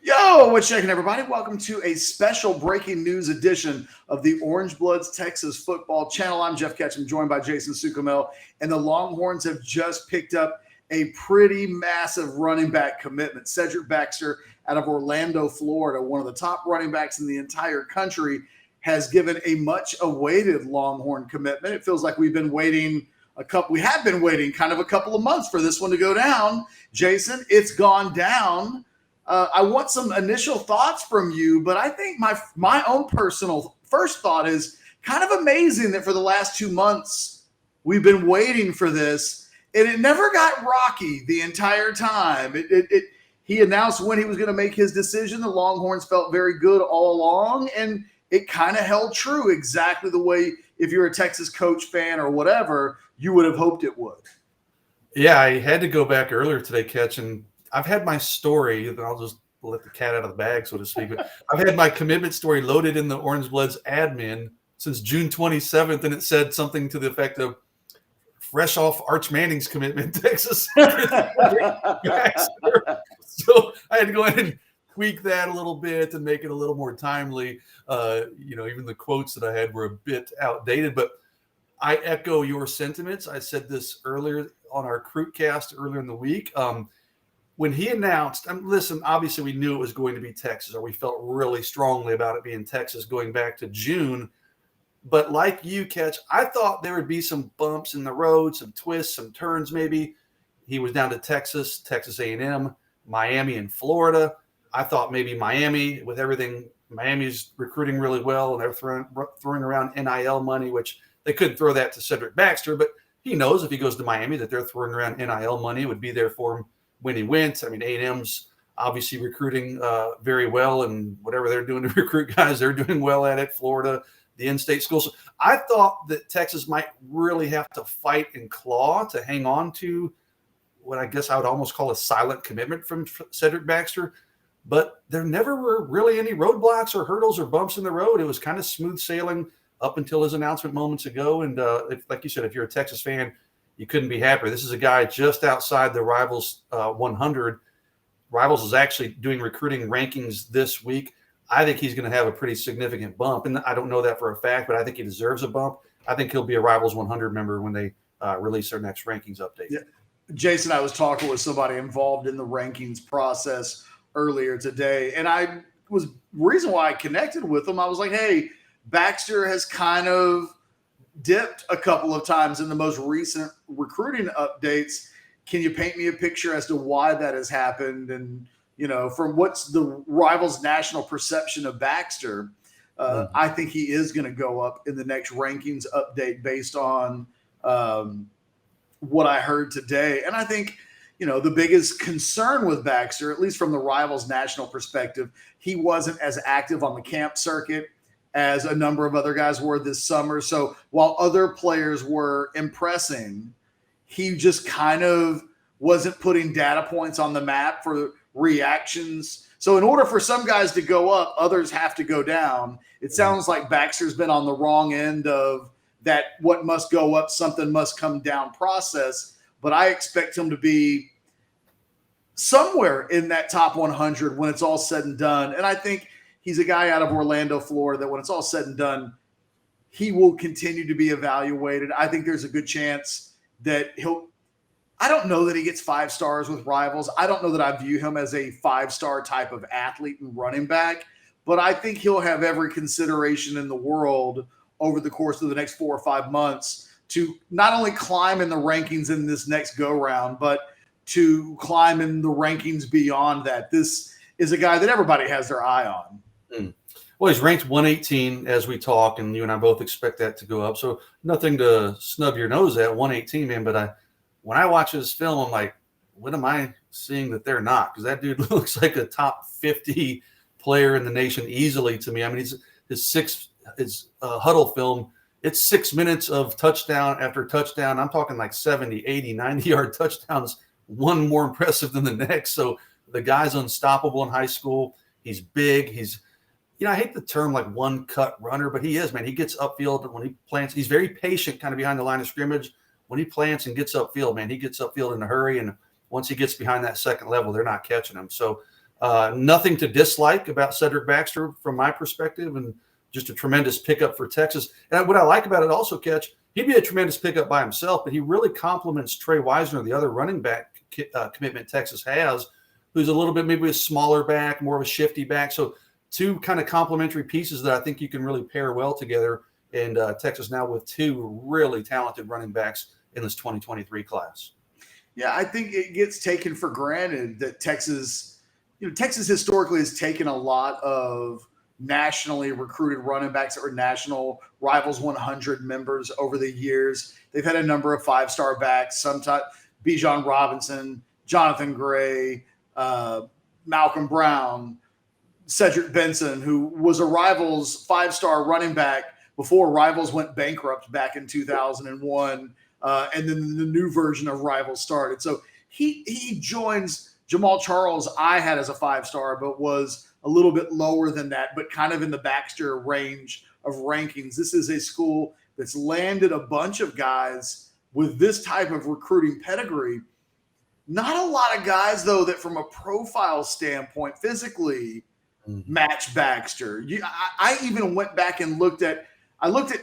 Yo, what's shaking, everybody? Welcome to a special breaking news edition of the Orange Bloods Texas Football Channel. I'm Jeff Ketchum, joined by Jason Sucamel, and the Longhorns have just picked up a pretty massive running back commitment. Cedric Baxter out of Orlando, Florida, one of the top running backs in the entire country, has given a much-awaited Longhorn commitment. It feels like we have been waiting a couple of months for this one to go down. Jason, it's gone down. I want some initial thoughts from you, but I think my own personal first thought is kind of amazing that for the last 2 months we've been waiting for this, and it never got rocky the entire time. He announced when he was going to make his decision. The Longhorns felt very good all along, and it kind of held true exactly the way, if you're a Texas coach fan or whatever, you would have hoped it would. Yeah, I had to go back earlier today, Catch, and I've had my story, and I'll just let the cat out of the bag, so to speak. But I've had my commitment story loaded in the Orange Bloods admin since June 27th, and it said something to the effect of fresh off Arch Manning's commitment, Texas. So I had to go ahead and tweak that a little bit and make it a little more timely. Even the quotes that I had were a bit outdated, but I echo your sentiments. I said this earlier on our Crewcast earlier in the week. When he announced, listen, obviously we knew it was going to be Texas, or we felt really strongly about it being Texas going back to June. But like you, Catch, I thought there would be some bumps in the road, some twists, some turns maybe. He was down to Texas, Texas A&M, Miami, and Florida. I thought maybe Miami, with everything, Miami's recruiting really well, and they're throwing around NIL money, which they couldn't throw that to Cedric Baxter, but he knows if he goes to Miami that they're throwing around NIL money. It would be there for him when he went. I mean, A&M's obviously recruiting very well, and whatever they're doing to recruit guys, they're doing well at it. Florida, the in-state schools. So I thought that Texas might really have to fight and claw to hang on to what I guess I would almost call a silent commitment from Cedric Baxter. But there never were really any roadblocks or hurdles or bumps in the road. It was kind of smooth sailing up until his announcement moments ago. And like you said, if you're a Texas fan, you couldn't be happier. This is a guy just outside the Rivals 100. Rivals is actually doing recruiting rankings this week. I think he's going to have a pretty significant bump. And I don't know that for a fact, but I think he deserves a bump. I think he'll be a Rivals 100 member when they release their next rankings update. Yeah. Jason, I was talking with somebody involved in the rankings process earlier today, and reason why I connected with him, I was like, hey, Baxter has kind of dipped a couple of times in the most recent recruiting updates. Can you paint me a picture as to why that has happened? And, from what's the Rivals national perception of Baxter, I think he is going to go up in the next rankings update based on what I heard today. And I think, the biggest concern with Baxter, at least from the Rivals national perspective, he wasn't as active on the camp circuit as a number of other guys were this summer. So while other players were impressing, he just kind of wasn't putting data points on the map for reactions. So in order for some guys to go up, others have to go down. It sounds like Baxter's been on the wrong end of that what must go up, something must come down process. But I expect him to be somewhere in that top 100 when it's all said and done. And I think he's a guy out of Orlando, Florida, that when it's all said and done, he will continue to be evaluated. I think there's a good chance that I don't know that he gets 5 stars with Rivals. I don't know that I view him as a 5-star type of athlete and running back, but I think he'll have every consideration in the world over the course of the next 4 or 5 months to not only climb in the rankings in this next go-round, but to climb in the rankings beyond that. This is a guy that everybody has their eye on. Well, he's ranked 118 as we talk, and you and I both expect that to go up. So nothing to snub your nose at, 118, man. But when I watch his film, I'm like, what am I seeing that they're not? Because that dude looks like a top 50 player in the nation easily to me. I mean, his huddle film, it's 6 minutes of touchdown after touchdown. I'm talking like 70, 80, 90-yard touchdowns, one more impressive than the next. So the guy's unstoppable in high school. He's big. He's, I hate the term like one-cut runner, but he is, man. He gets upfield when he plants. He's very patient kind of behind the line of scrimmage. When he plants and gets upfield, man, he gets upfield in a hurry. And once he gets behind that second level, they're not catching him. So Nothing to dislike about Cedric Baxter from my perspective, and just a tremendous pickup for Texas. And what I like about it also, Catch, he'd be a tremendous pickup by himself, but he really complements Trey Wisner, the other running back commitment Texas has, who's a little bit maybe a smaller back, more of a shifty back. So two kind of complementary pieces that I think you can really pair well together. And Texas now with two really talented running backs in this 2023 class. Yeah, I think it gets taken for granted that Texas historically has taken a lot of nationally recruited running backs that were national Rivals 100 members over the years. They've had a number of five-star backs, sometimes Bijan Robinson, Jonathan Gray, Malcolm Brown, Cedric Benson, who was a Rivals five-star running back before Rivals went bankrupt back in 2001, and then the new version of Rivals started. So he joins Jamal Charles, I had as a five-star, but was a little bit lower than that, but kind of in the Baxter range of rankings. This is a school that's landed a bunch of guys with this type of recruiting pedigree. Not a lot of guys, though, that from a profile standpoint, physically match Baxter. I even went back and looked at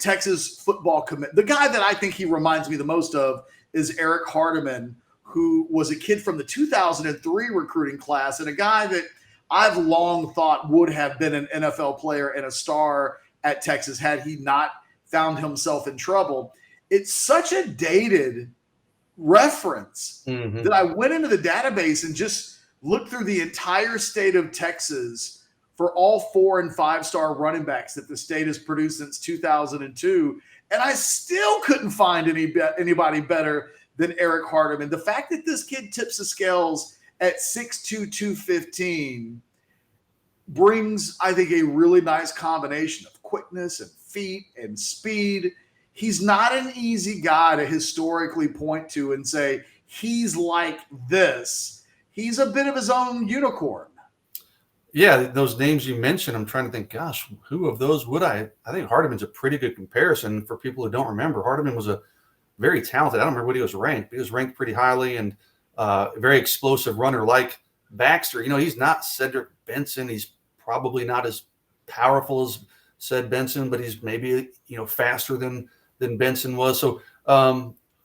Texas football commit. The guy that I think he reminds me the most of is Eric Hardiman, who was a kid from the 2003 recruiting class and a guy that I've long thought would have been an NFL player and a star at Texas had he not found himself in trouble. It's such a dated reference that I went into the database and just looked through the entire state of Texas for all 4- and 5-star running backs that the state has produced since 2002. And I still couldn't find anybody better than Eric Hardiman. The fact that this kid tips the scales at 6'2", 215 brings, I think, a really nice combination of quickness and feet and speed. He's not an easy guy to historically point to and say, he's like this. He's a bit of his own unicorn. Yeah, those names you mentioned, I'm trying to think, gosh, who of those would I think Hardiman's a pretty good comparison for people who don't remember. Hardiman was a very talented, I don't remember what he was ranked, but he was ranked pretty highly and a very explosive runner like Baxter. He's not Cedric Benson. He's probably not as powerful as said Benson, but he's maybe, faster than Benson was. So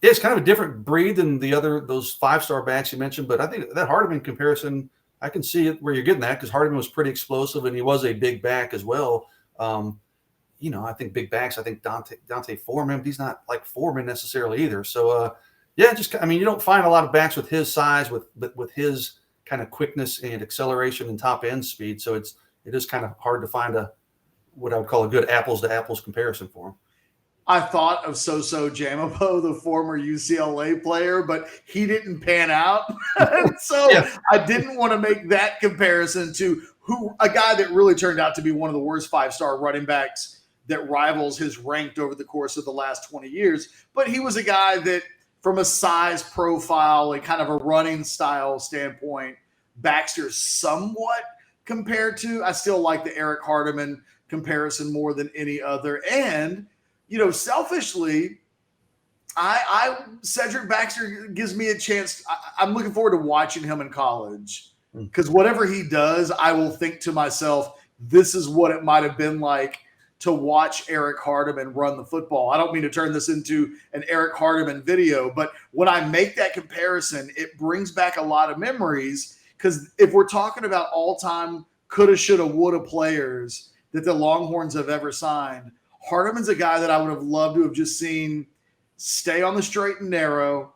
it's kind of a different breed than those 5-star backs you mentioned. But I think that Hardiman comparison, I can see it where you're getting that because Hardiman was pretty explosive and he was a big back as well. I think big backs, I think Dante Foreman, he's not like Foreman necessarily either. So, you don't find a lot of backs with his size, with his kind of quickness and acceleration and top end speed. So it is kind of hard to find what I would call a good apples to apples comparison for him. I thought of Soso Jamapo, the former UCLA player, but he didn't pan out. So yeah. I didn't want to make that comparison to a guy that really turned out to be one of the worst 5-star running backs that Rivals has ranked over the course of the last 20 years. But he was a guy that from a size profile and kind of a running style standpoint, Baxter somewhat compared to. I still like the Eric Hardiman comparison more than any other. And selfishly, Cedric Baxter gives me a chance. I'm looking forward to watching him in college because whatever he does, I will think to myself, this is what it might have been like to watch Eric Hardiman run the football. I don't mean to turn this into an Eric Hardiman video, but when I make that comparison, it brings back a lot of memories because if we're talking about all-time coulda, shoulda, woulda players that the Longhorns have ever signed, Hardiman's a guy that I would have loved to have just seen stay on the straight and narrow,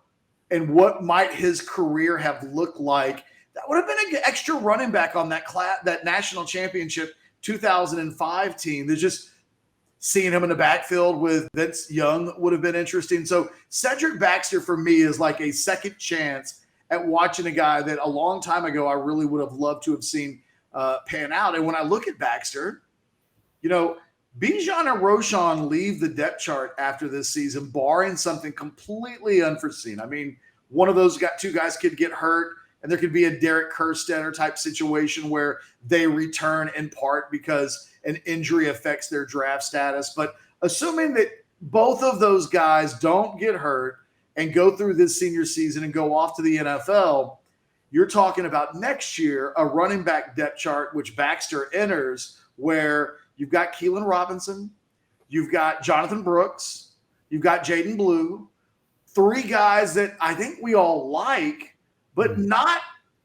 and what might his career have looked like. That would have been an extra running back on that national championship 2005 team. There's just seeing him in the backfield with Vince Young would have been interesting. So Cedric Baxter for me is like a second chance at watching a guy that a long time ago I really would have loved to have seen pan out. And when I look at Baxter, Bijan and Roschon leave the depth chart after this season, barring something completely unforeseen. I mean, one of those two guys could get hurt, and there could be a Derek Kerstetter type situation where they return in part because an injury affects their draft status. But assuming that both of those guys don't get hurt and go through this senior season and go off to the NFL, You're talking about next year a running back depth chart, which Baxter enters, where you've got Keelan Robinson, you've got Jonathan Brooks, you've got Jaden Blue, three guys that I think we all like, but not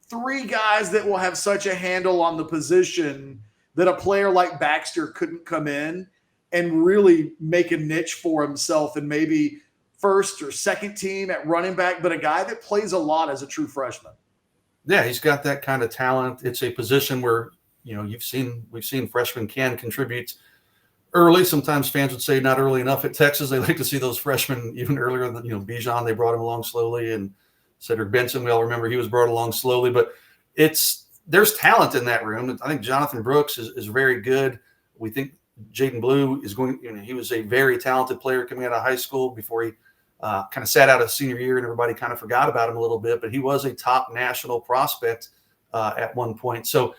three guys that will have such a handle on the position that a player like Baxter couldn't come in and really make a niche for himself and maybe first or second team at running back, but a guy that plays a lot as a true freshman. Yeah, he's got that kind of talent. It's a position where, we've seen freshmen can contribute early. Sometimes fans would say not early enough at Texas. They like to see those freshmen even earlier than, Bijan, they brought him along slowly. And Cedric Benson, we all remember he was brought along slowly, but there's talent in that room. I think Jonathan Brooks is very good. We think Jaden Blue is going, he was a very talented player coming out of high school before he kind of sat out a senior year and everybody kind of forgot about him a little bit, but he was a top national prospect at one point. So,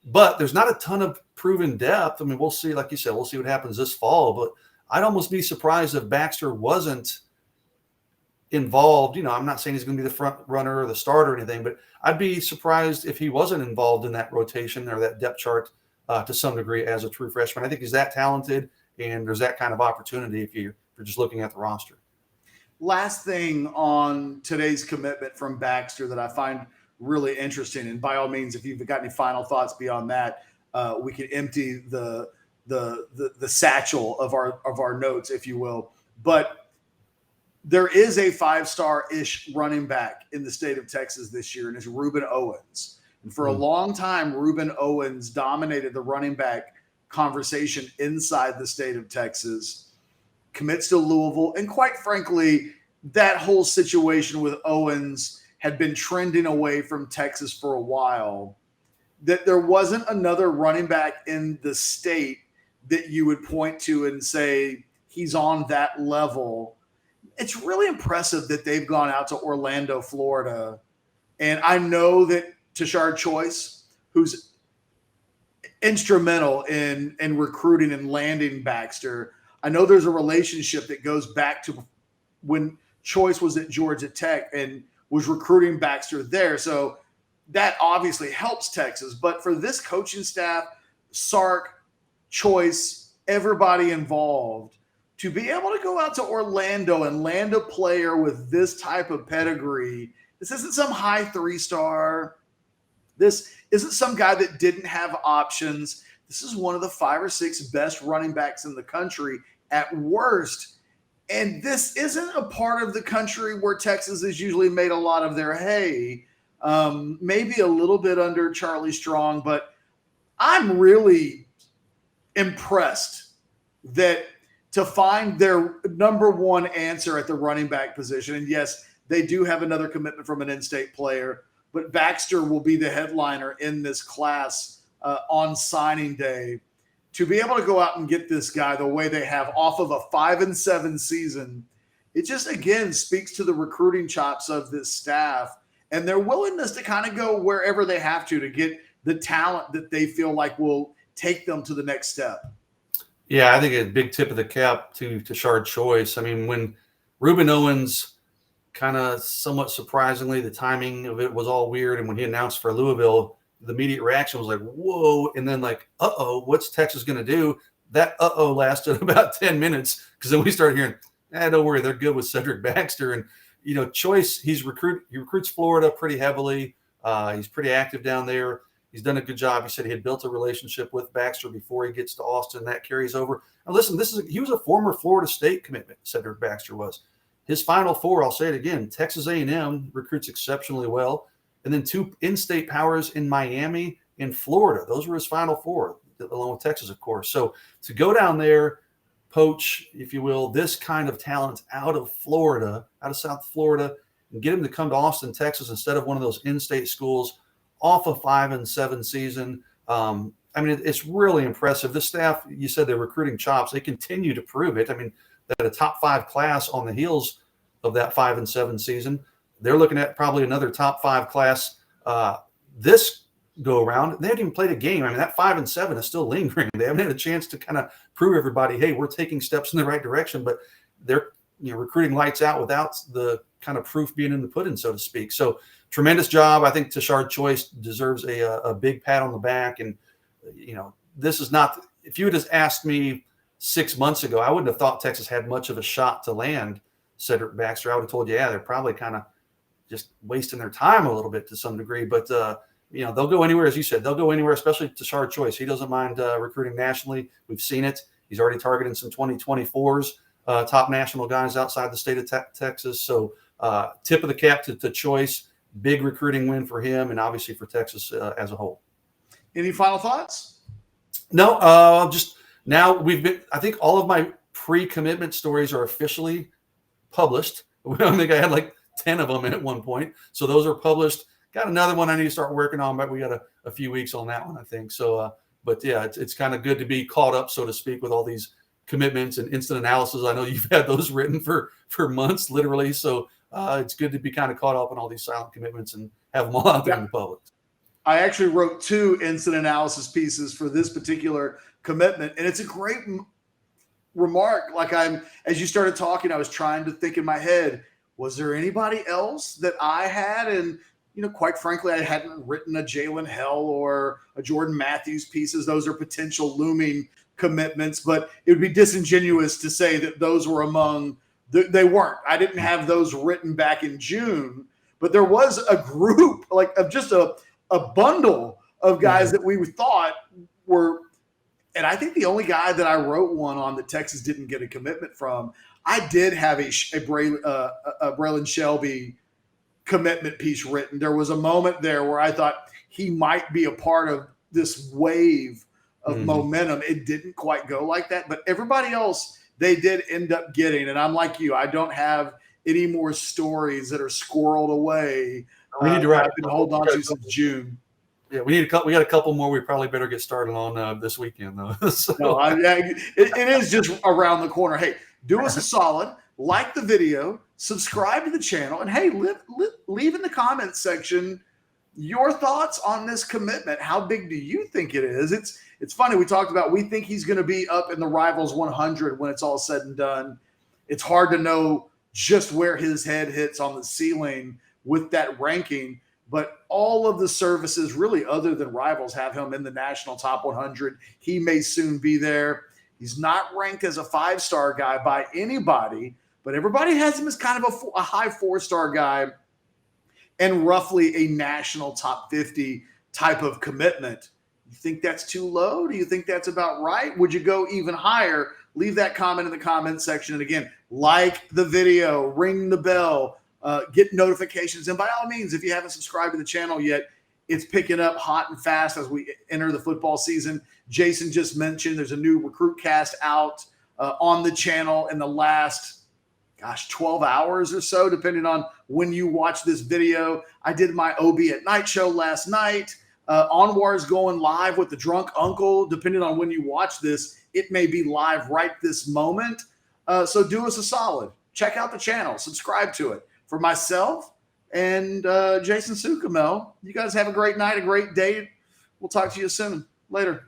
but there's not a ton of proven depth. I mean, we'll see, like you said, we'll see what happens this fall, but I'd almost be surprised if Baxter wasn't involved. I'm not saying he's going to be the front runner or the starter or anything, but I'd be surprised if he wasn't involved in that rotation or that depth chart to some degree as a true freshman. I think he's that talented, and there's that kind of opportunity if you're just looking at the roster. Last thing on today's commitment from Baxter that I find really interesting, and by all means, if you've got any final thoughts beyond that, we can empty the satchel of our notes, if you will. But there is a 5-star-ish running back in the state of Texas this year, and it's Ruben Owens. And for a long time, Ruben Owens dominated the running back conversation inside the state of Texas, commits to Louisville. And quite frankly, that whole situation with Owens had been trending away from Texas for a while, that there wasn't another running back in the state that you would point to and say he's on that level. It's really impressive that they've gone out to Orlando, Florida. And I know that Tashard Choice, who's instrumental in recruiting and landing Baxter, I know there's a relationship that goes back to when Choice was at Georgia Tech and was recruiting Baxter there. So that obviously helps Texas. But for this coaching staff, Sark, Choice, everybody involved, to be able to go out to Orlando and land a player with this type of pedigree, this isn't some high 3-star. This isn't some guy that didn't have options. This is one of the 5 or 6 best running backs in the country at worst. And this isn't a part of the country where Texas has usually made a lot of their hay. Maybe a little bit under Charlie Strong, but I'm really impressed that to find their number one answer at the running back position. And yes, they do have another commitment from an in-state player, but Baxter will be the headliner in this class on signing day. To be able to go out and get this guy the way they have off of a 5-7 season, it just, again, speaks to the recruiting chops of this staff and their willingness to kind of go wherever they have to get the talent that they feel like will take them to the next step. Yeah, I think a big tip of the cap to Tashard Choice. I mean, when Ruben Owens kind of somewhat surprisingly, the timing of it was all weird. And when he announced for Louisville, the immediate reaction was like, whoa. And then like, uh-oh, what's Texas going to do? That uh-oh lasted about 10 minutes because then we started hearing, don't worry, they're good with Cedric Baxter. And, Choice, he recruits Florida pretty heavily. He's pretty active down there. He's done a good job. He said he had built a relationship with Baxter before he gets to Austin. That carries over. And listen, he was a former Florida State commitment, Cedric Baxter was. His Final Four, I'll say it again, Texas A&M recruits exceptionally well. And then 2 in-state powers in Miami and Florida. Those were his Final Four, along with Texas, of course. So to go down there, poach, if you will, this kind of talent out of Florida, out of South Florida, and get him to come to Austin, Texas, instead of one of those in-state schools off a 5-7 season. I mean, it's really impressive. This staff, you said they're recruiting chops. They continue to prove it. I mean, that a top 5 class on the heels of that 5-7 season. They're looking at probably another top 5 class this go around. They haven't even played a game. I mean, that 5-7 is still lingering. They haven't had a chance to kind of prove everybody, hey, we're taking steps in the right direction. But they're recruiting lights out without the kind of proof being in the pudding, so to speak. So tremendous job. I think Tashard Choice deserves a big pat on the back. And, this is not, if you had just asked me 6 months ago, I wouldn't have thought Texas had much of a shot to land Cedric Baxter. I would have told you, yeah, they're probably kind of just wasting their time a little bit to some degree. But, they'll go anywhere, as you said. They'll go anywhere, especially Tashard Choice. He doesn't mind recruiting nationally. We've seen it. He's already targeting some 2024s, top national guys outside the state of Texas. So tip of the cap to Choice. Big recruiting win for him and obviously for Texas as a whole. Any final thoughts? No, just now I think all of my pre-commitment stories are officially published. I think I had like 10 of them at one point. So those are published. Got another one I need to start working on, but we got a few weeks on that one, I think. So, but yeah, it's kind of good to be caught up, so to speak, with all these commitments and instant analysis. I know you've had those written for months, literally. So it's good to be kind of caught up on all these silent commitments and have them all out there in the public. I actually wrote 2 instant analysis pieces for this particular commitment, and it's a great remark. Like as you started talking, I was trying to think in my head, was there anybody else that I had? And, quite frankly, I hadn't written a Jalen Hell or a Jordan Matthews pieces. Those are potential looming commitments, but it would be disingenuous to say that those were among they weren't. I didn't have those written back in June, but there was a group of just a bundle of guys that we thought were, and I think the only guy that I wrote one on that Texas didn't get a commitment from, I did have a Braylon Shelby commitment piece written. There was a moment there where I thought he might be a part of this wave of momentum. It didn't quite go like that, but everybody else they did end up getting. And I'm like you, I don't have any more stories that are squirreled away. We need to wrap. I've been holding on to since June. Yeah, we got a couple more. We probably better get started on this weekend, though. So. No, it is just around the corner. Hey, do us a solid, like the video, subscribe to the channel, and hey, leave in the comments section your thoughts on this commitment. How big do you think it is? It's funny. We talked about we think he's going to be up in the Rivals 100 when it's all said and done. It's hard to know just where his head hits on the ceiling with that ranking, but all of the services really other than Rivals have him in the national top 100. He may soon be there. He's not ranked as a 5-star guy by anybody, but everybody has him as kind of a high 4-star guy and roughly a national top 50 type of commitment. You think that's too low? Do you think that's about right? Would you go even higher? Leave that comment in the comment section. And again, like the video, ring the bell, get notifications. And by all means, if you haven't subscribed to the channel yet, it's picking up hot and fast as we enter the football season. Jason just mentioned there's a new recruit cast out on the channel in the last, 12 hours or so, depending on when you watch this video. I did my OB at Night show last night. Onwards going live with the Drunk Uncle. Depending on when you watch this, it may be live right this moment. So do us a solid. Check out the channel. Subscribe to it. For myself and Jason Sukamel, you guys have a great night, a great day. We'll talk to you soon. Later.